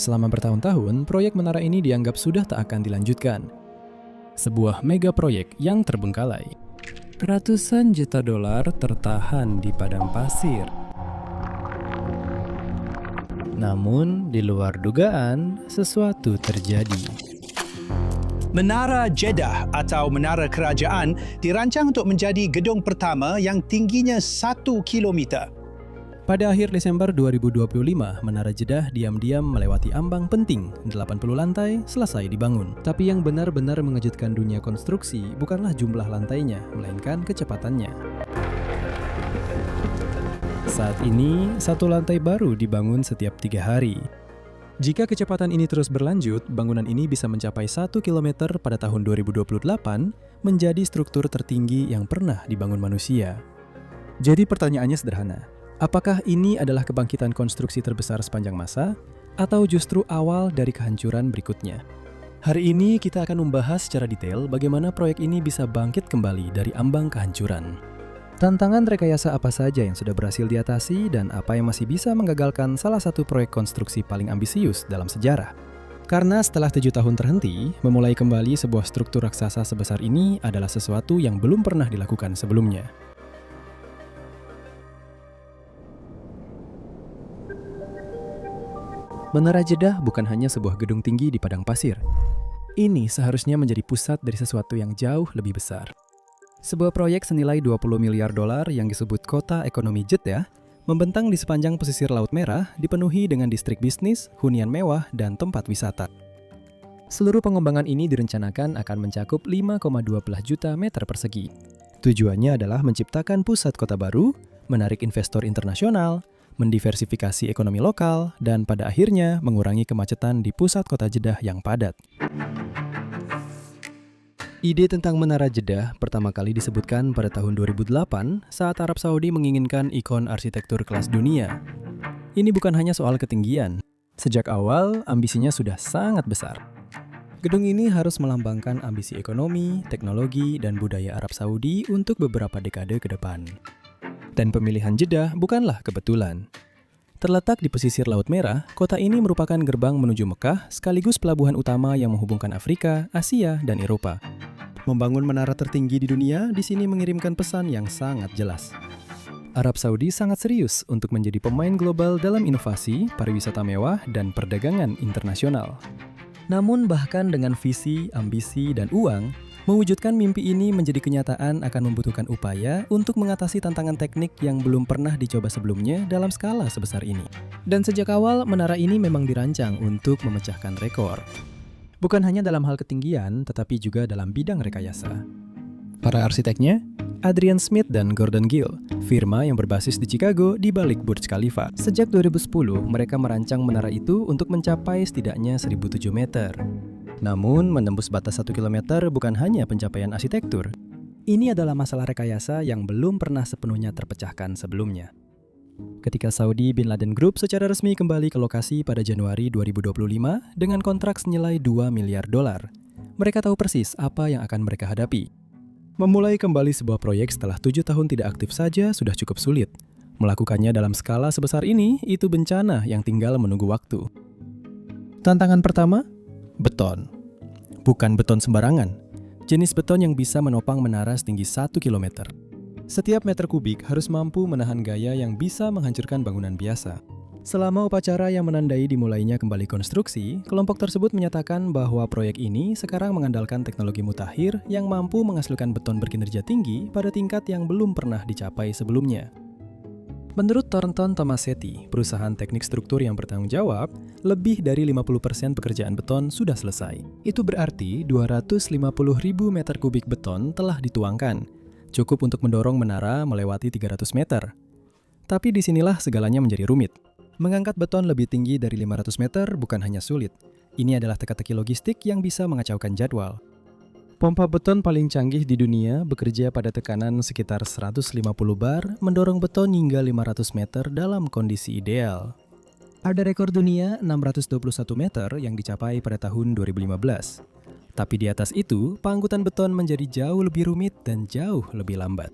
Selama bertahun-tahun, proyek menara ini dianggap sudah tak akan dilanjutkan. Sebuah mega proyek yang terbengkalai. Ratusan juta dolar tertahan di padang pasir. Namun, di luar dugaan, sesuatu terjadi. Menara Jeddah atau Menara Kerajaan dirancang untuk menjadi gedung pertama yang tingginya 1 kilometer. Pada akhir Desember 2025, Menara Jeddah diam-diam melewati ambang penting, 80 lantai selesai dibangun. Tapi yang benar-benar mengejutkan dunia konstruksi bukanlah jumlah lantainya, melainkan kecepatannya. Saat ini, satu lantai baru dibangun setiap 3 hari. Jika kecepatan ini terus berlanjut, bangunan ini bisa mencapai 1 km pada tahun 2028, menjadi struktur tertinggi yang pernah dibangun manusia. Jadi pertanyaannya sederhana. Apakah ini adalah kebangkitan konstruksi terbesar sepanjang masa, atau justru awal dari kehancuran berikutnya? Hari ini kita akan membahas secara detail bagaimana proyek ini bisa bangkit kembali dari ambang kehancuran. Tantangan rekayasa apa saja yang sudah berhasil diatasi dan apa yang masih bisa menggagalkan salah satu proyek konstruksi paling ambisius dalam sejarah. Karena setelah 7 tahun terhenti, memulai kembali sebuah struktur raksasa sebesar ini adalah sesuatu yang belum pernah dilakukan sebelumnya. Menara Jeddah bukan hanya sebuah gedung tinggi di padang pasir. Ini seharusnya menjadi pusat dari sesuatu yang jauh lebih besar. Sebuah proyek senilai 20 miliar dolar yang disebut Kota Ekonomi Jeddah membentang di sepanjang pesisir Laut Merah, dipenuhi dengan distrik bisnis, hunian mewah, dan tempat wisata. Seluruh pengembangan ini direncanakan akan mencakup 5,12 juta meter persegi. Tujuannya adalah menciptakan pusat kota baru, menarik investor internasional, mendiversifikasi ekonomi lokal, dan pada akhirnya mengurangi kemacetan di pusat kota Jeddah yang padat. Ide tentang Menara Jeddah pertama kali disebutkan pada tahun 2008 saat Arab Saudi menginginkan ikon arsitektur kelas dunia. Ini bukan hanya soal ketinggian. Sejak awal, ambisinya sudah sangat besar. Gedung ini harus melambangkan ambisi ekonomi, teknologi, dan budaya Arab Saudi untuk beberapa dekade ke depan. Dan pemilihan Jeddah bukanlah kebetulan. Terletak di pesisir Laut Merah, kota ini merupakan gerbang menuju Mekah sekaligus pelabuhan utama yang menghubungkan Afrika, Asia, dan Eropa. Membangun menara tertinggi di dunia di sini mengirimkan pesan yang sangat jelas. Arab Saudi sangat serius untuk menjadi pemain global dalam inovasi, pariwisata mewah, dan perdagangan internasional. Namun bahkan dengan visi, ambisi, dan uang, mewujudkan mimpi ini menjadi kenyataan akan membutuhkan upaya untuk mengatasi tantangan teknik yang belum pernah dicoba sebelumnya dalam skala sebesar ini. Dan sejak awal, menara ini memang dirancang untuk memecahkan rekor. Bukan hanya dalam hal ketinggian, tetapi juga dalam bidang rekayasa. Para arsiteknya, Adrian Smith dan Gordon Gill, firma yang berbasis di Chicago di balik Burj Khalifa. Sejak 2010, mereka merancang menara itu untuk mencapai setidaknya 1.007 meter. Namun, menembus batas 1 km bukan hanya pencapaian arsitektur. Ini adalah masalah rekayasa yang belum pernah sepenuhnya terpecahkan sebelumnya. Ketika Saudi Bin Laden Group secara resmi kembali ke lokasi pada Januari 2025 dengan kontrak senilai 2 miliar dolar, mereka tahu persis apa yang akan mereka hadapi. Memulai kembali sebuah proyek setelah 7 tahun tidak aktif saja sudah cukup sulit. Melakukannya dalam skala sebesar ini, itu bencana yang tinggal menunggu waktu. Tantangan pertama, beton. Bukan beton sembarangan. Jenis beton yang bisa menopang menara setinggi 1 km. Setiap meter kubik harus mampu menahan gaya yang bisa menghancurkan bangunan biasa. Selama upacara yang menandai dimulainya kembali konstruksi, kelompok tersebut menyatakan bahwa proyek ini sekarang mengandalkan teknologi mutakhir yang mampu menghasilkan beton berkinerja tinggi pada tingkat yang belum pernah dicapai sebelumnya. Menurut Thornton Tomasetti, perusahaan teknik struktur yang bertanggung jawab, lebih dari 50% pekerjaan beton sudah selesai. Itu berarti 250.000 meter kubik beton telah dituangkan. Cukup untuk mendorong menara melewati 300 meter. Tapi disinilah segalanya menjadi rumit. Mengangkat beton lebih tinggi dari 500 meter bukan hanya sulit. Ini adalah teka-teki logistik yang bisa mengacaukan jadwal. Pompa beton paling canggih di dunia bekerja pada tekanan sekitar 150 bar, mendorong beton hingga 500 meter dalam kondisi ideal. Ada rekor dunia 621 meter yang dicapai pada tahun 2015. Tapi di atas itu, pengangkutan beton menjadi jauh lebih rumit dan jauh lebih lambat.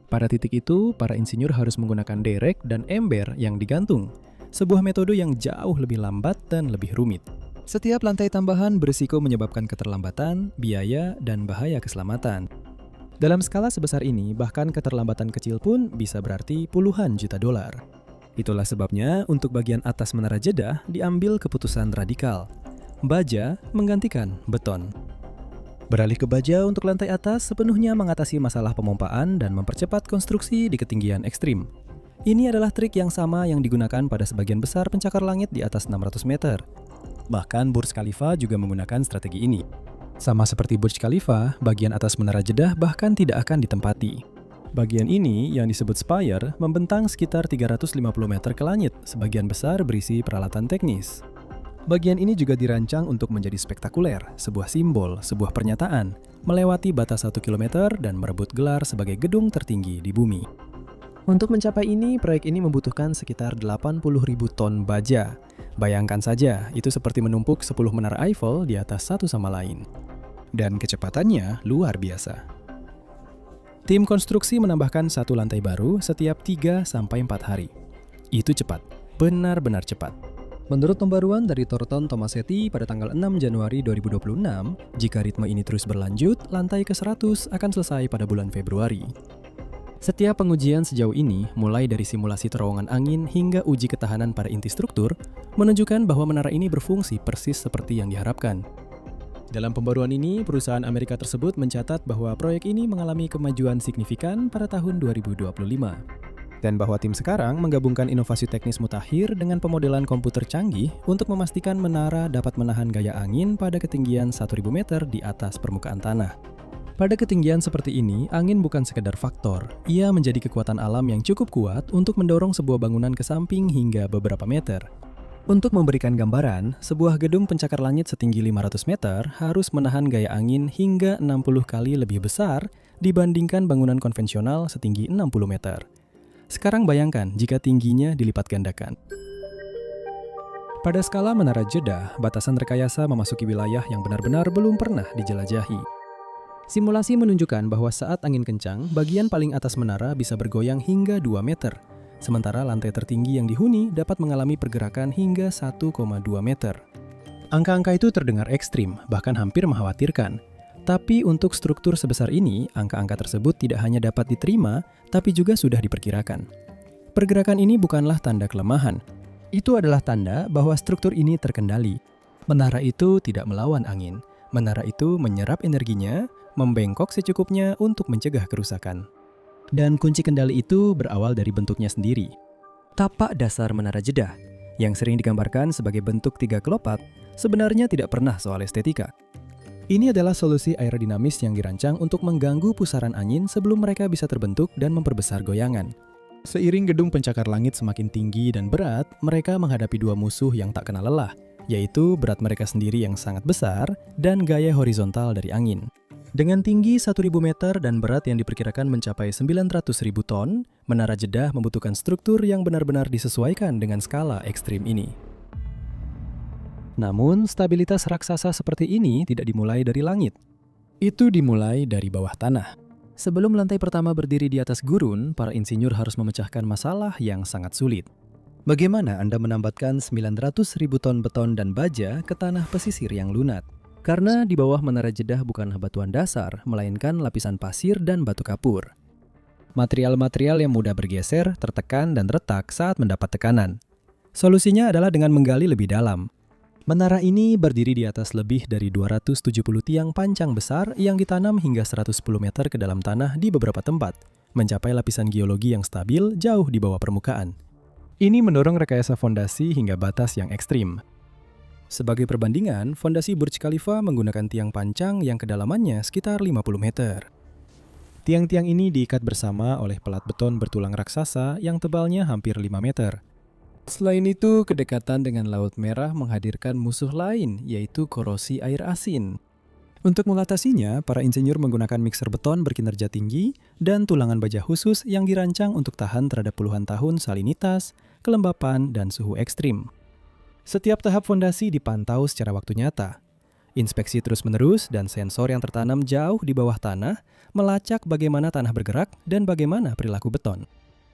Pada titik itu, para insinyur harus menggunakan derek dan ember yang digantung. sebuah metode yang jauh lebih lambat dan lebih rumit. Setiap lantai tambahan berisiko menyebabkan keterlambatan, biaya, dan bahaya keselamatan. Dalam skala sebesar ini, bahkan keterlambatan kecil pun bisa berarti puluhan juta dolar. Itulah sebabnya untuk bagian atas Menara Jeddah diambil keputusan radikal. Baja menggantikan beton. Beralih ke baja untuk lantai atas sepenuhnya mengatasi masalah pemompaan dan mempercepat konstruksi di ketinggian ekstrim. Ini adalah trik yang sama yang digunakan pada sebagian besar pencakar langit di atas 600 meter. Bahkan Burj Khalifa juga menggunakan strategi ini. Sama seperti Burj Khalifa, bagian atas Menara Jeddah bahkan tidak akan ditempati. Bagian ini, yang disebut spire, membentang sekitar 350 meter ke langit, sebagian besar berisi peralatan teknis. Bagian ini juga dirancang untuk menjadi spektakuler, sebuah simbol, sebuah pernyataan, melewati batas 1 km dan merebut gelar sebagai gedung tertinggi di bumi. Untuk mencapai ini, proyek ini membutuhkan sekitar 80.000 ton baja. Bayangkan saja, itu seperti menumpuk 10 menara Eiffel di atas satu sama lain. Dan kecepatannya luar biasa. Tim konstruksi menambahkan satu lantai baru setiap 3-4 hari. Itu cepat, benar-benar cepat. Menurut pembaruan dari Thornton Tomasetti pada tanggal 6 Januari 2026, jika ritme ini terus berlanjut, lantai ke-100 akan selesai pada bulan Februari. Setiap pengujian sejauh ini, mulai dari simulasi terowongan angin hingga uji ketahanan pada inti struktur, menunjukkan bahwa menara ini berfungsi persis seperti yang diharapkan. Dalam pembaruan ini, perusahaan Amerika tersebut mencatat bahwa proyek ini mengalami kemajuan signifikan pada tahun 2025. Dan bahwa tim sekarang menggabungkan inovasi teknis mutakhir dengan pemodelan komputer canggih untuk memastikan menara dapat menahan gaya angin pada ketinggian 1.000 meter di atas permukaan tanah. Pada ketinggian seperti ini, angin bukan sekedar faktor. Ia menjadi kekuatan alam yang cukup kuat untuk mendorong sebuah bangunan ke samping hingga beberapa meter. Untuk memberikan gambaran, sebuah gedung pencakar langit setinggi 500 meter harus menahan gaya angin hingga 60 kali lebih besar dibandingkan bangunan konvensional setinggi 60 meter. Sekarang bayangkan jika tingginya dilipat gandakan. Pada skala Menara Jeddah, batasan rekayasa memasuki wilayah yang benar-benar belum pernah dijelajahi. Simulasi menunjukkan bahwa saat angin kencang, bagian paling atas menara bisa bergoyang hingga 2 meter, sementara lantai tertinggi yang dihuni dapat mengalami pergerakan hingga 1,2 meter. Angka-angka itu terdengar ekstrim, bahkan hampir mengkhawatirkan. Tapi untuk struktur sebesar ini, angka-angka tersebut tidak hanya dapat diterima, tapi juga sudah diperkirakan. Pergerakan ini bukanlah tanda kelemahan. Itu adalah tanda bahwa struktur ini terkendali. Menara itu tidak melawan angin. Menara itu menyerap energinya, membengkok secukupnya untuk mencegah kerusakan. Dan kunci kendali itu berawal dari bentuknya sendiri. Tapak dasar Menara Jeddah, yang sering digambarkan sebagai bentuk 3 kelopak, sebenarnya tidak pernah soal estetika. Ini adalah solusi aerodinamis yang dirancang untuk mengganggu pusaran angin sebelum mereka bisa terbentuk dan memperbesar goyangan. Seiring gedung pencakar langit semakin tinggi dan berat, mereka menghadapi dua musuh yang tak kenal lelah, yaitu berat mereka sendiri yang sangat besar dan gaya horizontal dari angin. Dengan tinggi 1.000 meter dan berat yang diperkirakan mencapai 900.000 ton, Menara Jeddah membutuhkan struktur yang benar-benar disesuaikan dengan skala ekstrim ini. Namun, stabilitas raksasa seperti ini tidak dimulai dari langit. Itu dimulai dari bawah tanah. Sebelum lantai pertama berdiri di atas gurun, para insinyur harus memecahkan masalah yang sangat sulit. Bagaimana Anda menambatkan 900.000 ton beton dan baja ke tanah pesisir yang lunak? Karena di bawah Menara Jeddah bukanlah batuan dasar, melainkan lapisan pasir dan batu kapur. Material-material yang mudah bergeser, tertekan, dan retak saat mendapat tekanan. Solusinya adalah dengan menggali lebih dalam. Menara ini berdiri di atas lebih dari 270 tiang pancang besar yang ditanam hingga 110 meter ke dalam tanah di beberapa tempat, mencapai lapisan geologi yang stabil jauh di bawah permukaan. Ini mendorong rekayasa fondasi hingga batas yang ekstrim. Sebagai perbandingan, fondasi Burj Khalifa menggunakan tiang pancang yang kedalamannya sekitar 50 meter. Tiang-tiang ini diikat bersama oleh pelat beton bertulang raksasa yang tebalnya hampir 5 meter. Selain itu, kedekatan dengan Laut Merah menghadirkan musuh lain, yaitu korosi air asin. Untuk mengatasinya, para insinyur menggunakan mixer beton berkinerja tinggi dan tulangan baja khusus yang dirancang untuk tahan terhadap puluhan tahun salinitas, kelembapan, dan suhu ekstrim. Setiap tahap fondasi dipantau secara waktu nyata. Inspeksi terus-menerus dan sensor yang tertanam jauh di bawah tanah melacak bagaimana tanah bergerak dan bagaimana perilaku beton.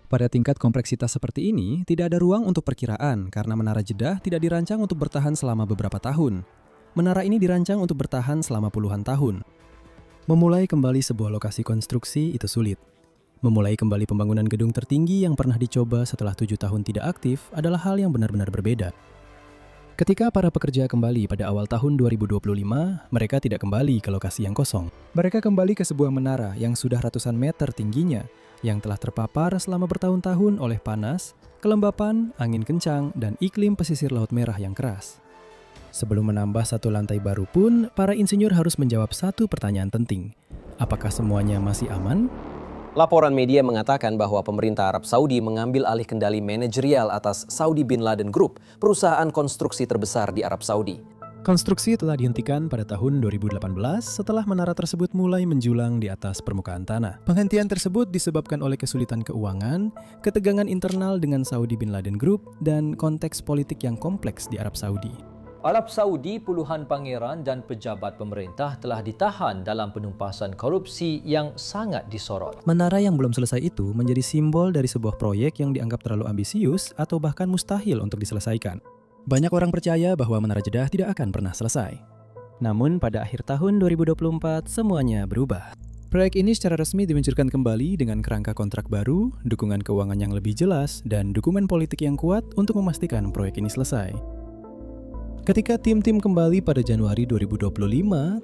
Pada tingkat kompleksitas seperti ini, tidak ada ruang untuk perkiraan karena Menara Jeddah tidak dirancang untuk bertahan selama beberapa tahun. Menara ini dirancang untuk bertahan selama puluhan tahun. Memulai kembali sebuah lokasi konstruksi itu sulit. Memulai kembali pembangunan gedung tertinggi yang pernah dicoba setelah 7 tahun tidak aktif adalah hal yang benar-benar berbeda. Ketika para pekerja kembali pada awal tahun 2025, mereka tidak kembali ke lokasi yang kosong. Mereka kembali ke sebuah menara yang sudah ratusan meter tingginya, yang telah terpapar selama bertahun-tahun oleh panas, kelembapan, angin kencang, dan iklim pesisir Laut Merah yang keras. Sebelum menambah satu lantai baru pun, para insinyur harus menjawab satu pertanyaan penting. Apakah semuanya masih aman? Laporan media mengatakan bahwa pemerintah Arab Saudi mengambil alih kendali manajerial atas Saudi Bin Laden Group, perusahaan konstruksi terbesar di Arab Saudi. Konstruksi telah dihentikan pada tahun 2018 setelah menara tersebut mulai menjulang di atas permukaan tanah. Penghentian tersebut disebabkan oleh kesulitan keuangan, ketegangan internal dengan Saudi Bin Laden Group, dan konteks politik yang kompleks di Arab Saudi. Arab Saudi, puluhan pangeran dan pejabat pemerintah telah ditahan dalam penumpasan korupsi yang sangat disorot. Menara yang belum selesai itu menjadi simbol dari sebuah proyek yang dianggap terlalu ambisius atau bahkan mustahil untuk diselesaikan. Banyak orang percaya bahwa Menara Jeddah tidak akan pernah selesai. Namun pada akhir tahun 2024 semuanya berubah. Proyek ini secara resmi diluncurkan kembali dengan kerangka kontrak baru, dukungan keuangan yang lebih jelas, dan dukungan politik yang kuat untuk memastikan proyek ini selesai. Ketika tim-tim kembali pada Januari 2025,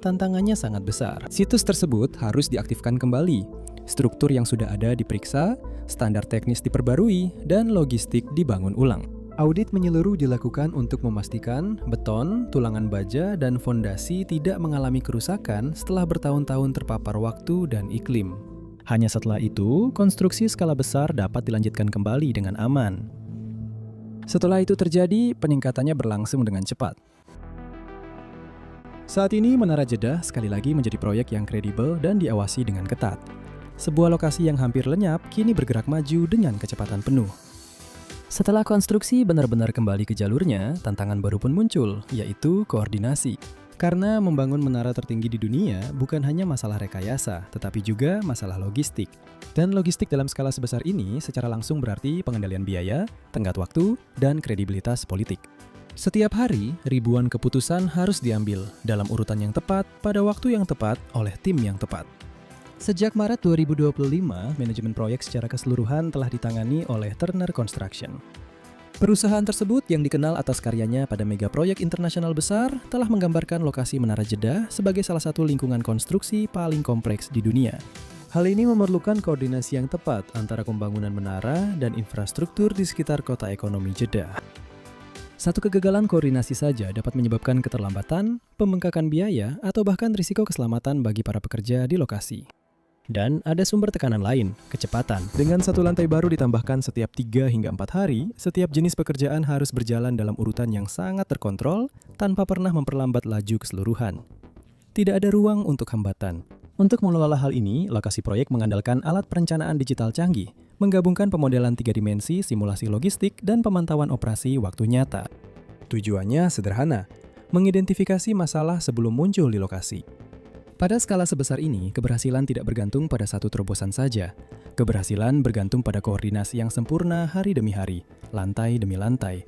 tantangannya sangat besar. Situs tersebut harus diaktifkan kembali, struktur yang sudah ada diperiksa, standar teknis diperbarui, dan logistik dibangun ulang. Audit menyeluruh dilakukan untuk memastikan beton, tulangan baja, dan fondasi tidak mengalami kerusakan setelah bertahun-tahun terpapar waktu dan iklim. Hanya setelah itu, konstruksi skala besar dapat dilanjutkan kembali dengan aman. Setelah itu terjadi, peningkatannya berlangsung dengan cepat. Saat ini, Menara Jeddah sekali lagi menjadi proyek yang kredibel dan diawasi dengan ketat. Sebuah lokasi yang hampir lenyap kini bergerak maju dengan kecepatan penuh. Setelah konstruksi benar-benar kembali ke jalurnya, tantangan baru pun muncul, yaitu koordinasi. Karena membangun menara tertinggi di dunia bukan hanya masalah rekayasa, tetapi juga masalah logistik. Dan logistik dalam skala sebesar ini secara langsung berarti pengendalian biaya, tenggat waktu, dan kredibilitas politik. Setiap hari, ribuan keputusan harus diambil dalam urutan yang tepat pada waktu yang tepat oleh tim yang tepat. Sejak Maret 2025, manajemen proyek secara keseluruhan telah ditangani oleh Turner Construction. Perusahaan tersebut yang dikenal atas karyanya pada mega proyek internasional besar telah menggambarkan lokasi Menara Jeddah sebagai salah satu lingkungan konstruksi paling kompleks di dunia. Hal ini memerlukan koordinasi yang tepat antara pembangunan menara dan infrastruktur di sekitar kota ekonomi Jeddah. Satu kegagalan koordinasi saja dapat menyebabkan keterlambatan, pembengkakan biaya, atau bahkan risiko keselamatan bagi para pekerja di lokasi. Dan ada sumber tekanan lain, kecepatan. Dengan satu lantai baru ditambahkan setiap 3 hingga 4 hari, setiap jenis pekerjaan harus berjalan dalam urutan yang sangat terkontrol tanpa pernah memperlambat laju keseluruhan. Tidak ada ruang untuk hambatan. Untuk mengelola hal ini, lokasi proyek mengandalkan alat perencanaan digital canggih, menggabungkan pemodelan 3 dimensi, simulasi logistik, dan pemantauan operasi waktu nyata. Tujuannya sederhana, mengidentifikasi masalah sebelum muncul di lokasi. Pada skala sebesar ini, keberhasilan tidak bergantung pada satu terobosan saja. Keberhasilan bergantung pada koordinasi yang sempurna hari demi hari, lantai demi lantai.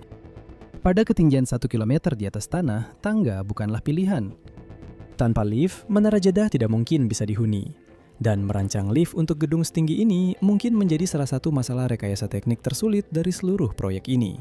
Pada ketinggian 1 km di atas tanah, tangga bukanlah pilihan. Tanpa lift, Menara Jeddah tidak mungkin bisa dihuni. Dan merancang lift untuk gedung setinggi ini mungkin menjadi salah satu masalah rekayasa teknik tersulit dari seluruh proyek ini.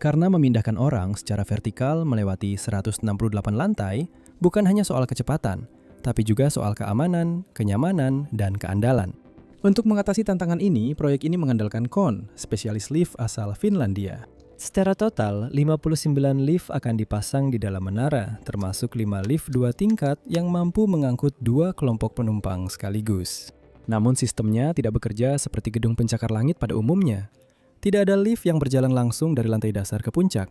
Karena memindahkan orang secara vertikal melewati 168 lantai bukan hanya soal kecepatan, tapi juga soal keamanan, kenyamanan, dan keandalan. Untuk mengatasi tantangan ini, proyek ini mengandalkan KON, spesialis lift asal Finlandia. Secara total, 59 lift akan dipasang di dalam menara, termasuk 5 lift 2 tingkat yang mampu mengangkut 2 kelompok penumpang sekaligus. Namun sistemnya tidak bekerja seperti gedung pencakar langit pada umumnya. Tidak ada lift yang berjalan langsung dari lantai dasar ke puncak.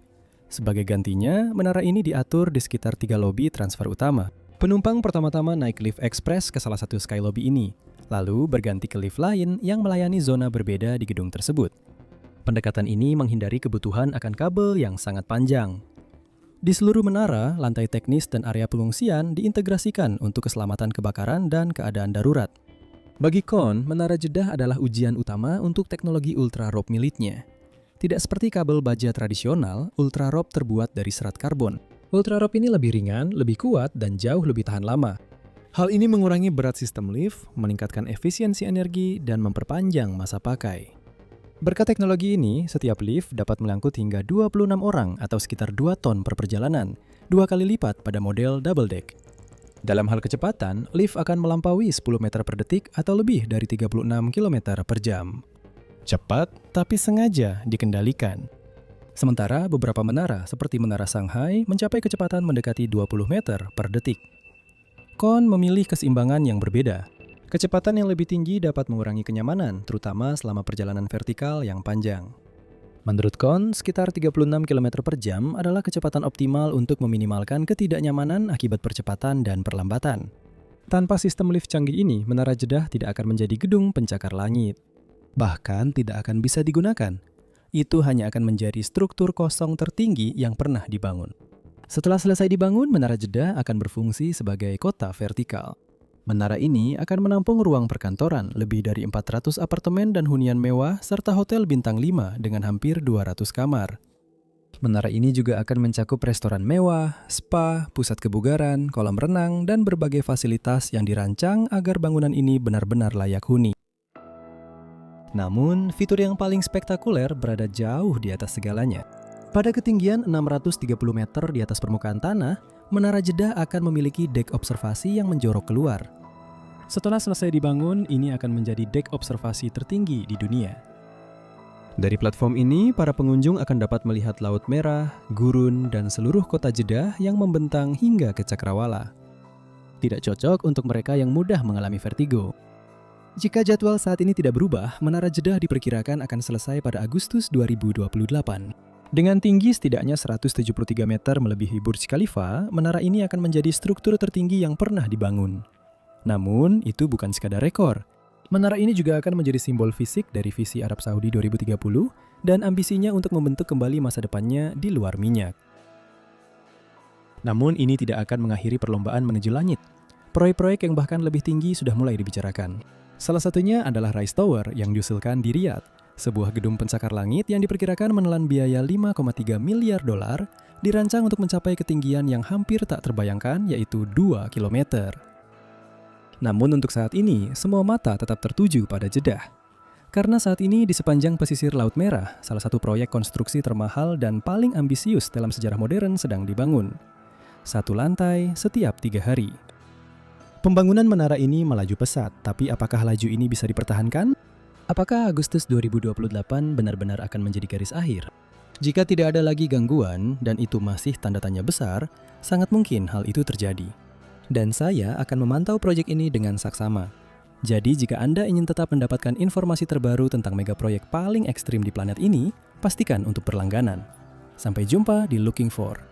Sebagai gantinya, menara ini diatur di sekitar 3 lobi transfer utama. Penumpang pertama-tama naik lift ekspres ke salah satu sky lobby ini, lalu berganti ke lift lain yang melayani zona berbeda di gedung tersebut. Pendekatan ini menghindari kebutuhan akan kabel yang sangat panjang. Di seluruh menara, lantai teknis dan area pengungsian diintegrasikan untuk keselamatan kebakaran dan keadaan darurat. Bagi KON, Menara Jeddah adalah ujian utama untuk teknologi ultra-rope miliknya. Tidak seperti kabel baja tradisional, ultra-rope terbuat dari serat karbon. Ultra-rope ini lebih ringan, lebih kuat, dan jauh lebih tahan lama. Hal ini mengurangi berat sistem lift, meningkatkan efisiensi energi, dan memperpanjang masa pakai. Berkat teknologi ini, setiap lift dapat mengangkut hingga 26 orang atau sekitar 2 ton per perjalanan, 2 kali lipat pada model double deck. Dalam hal kecepatan, lift akan melampaui 10 meter per detik atau lebih dari 36 km per jam. Cepat, tapi sengaja dikendalikan. Sementara beberapa menara seperti Menara Shanghai mencapai kecepatan mendekati 20 meter per detik. KON memilih keseimbangan yang berbeda. Kecepatan yang lebih tinggi dapat mengurangi kenyamanan, terutama selama perjalanan vertikal yang panjang. Menurut KON, sekitar 36 km per jam adalah kecepatan optimal untuk meminimalkan ketidaknyamanan akibat percepatan dan perlambatan. Tanpa sistem lift canggih ini, Menara Jeddah tidak akan menjadi gedung pencakar langit. Bahkan tidak akan bisa digunakan. Itu hanya akan menjadi struktur kosong tertinggi yang pernah dibangun. Setelah selesai dibangun, Menara Jeddah akan berfungsi sebagai kota vertikal. Menara ini akan menampung ruang perkantoran, lebih dari 400 apartemen dan hunian mewah, serta hotel bintang 5 dengan hampir 200 kamar. Menara ini juga akan mencakup restoran mewah, spa, pusat kebugaran, kolam renang, dan berbagai fasilitas yang dirancang agar bangunan ini benar-benar layak huni. Namun, fitur yang paling spektakuler berada jauh di atas segalanya. Pada ketinggian 630 meter di atas permukaan tanah, Menara Jeddah akan memiliki dek observasi yang menjorok keluar. Setelah selesai dibangun, ini akan menjadi dek observasi tertinggi di dunia. Dari platform ini, para pengunjung akan dapat melihat Laut Merah, gurun, dan seluruh kota Jeddah yang membentang hingga ke Cakrawala. Tidak cocok untuk mereka yang mudah mengalami vertigo. Jika jadwal saat ini tidak berubah, Menara Jeddah diperkirakan akan selesai pada Agustus 2028. Dengan tinggi setidaknya 173 meter melebihi Burj Khalifa, menara ini akan menjadi struktur tertinggi yang pernah dibangun. Namun, itu bukan sekadar rekor. Menara ini juga akan menjadi simbol fisik dari visi Arab Saudi 2030 dan ambisinya untuk membentuk kembali masa depannya di luar minyak. Namun, ini tidak akan mengakhiri perlombaan menuju langit. Proyek-proyek yang bahkan lebih tinggi sudah mulai dibicarakan. Salah satunya adalah Rise Tower yang diusulkan di Riyadh, sebuah gedung pencakar langit yang diperkirakan menelan biaya 5,3 miliar dolar, dirancang untuk mencapai ketinggian yang hampir tak terbayangkan, yaitu 2 km. Namun untuk saat ini, semua mata tetap tertuju pada Jeddah. Karena saat ini di sepanjang pesisir Laut Merah, salah satu proyek konstruksi termahal dan paling ambisius dalam sejarah modern sedang dibangun. 1 lantai setiap 3 hari. Pembangunan menara ini melaju pesat, tapi apakah laju ini bisa dipertahankan? Apakah Agustus 2028 benar-benar akan menjadi garis akhir? Jika tidak ada lagi gangguan, dan itu masih tanda tanya besar, sangat mungkin hal itu terjadi. Dan saya akan memantau proyek ini dengan saksama. Jadi jika Anda ingin tetap mendapatkan informasi terbaru tentang megaproyek paling ekstrim di planet ini, pastikan untuk berlangganan. Sampai jumpa di Looking For.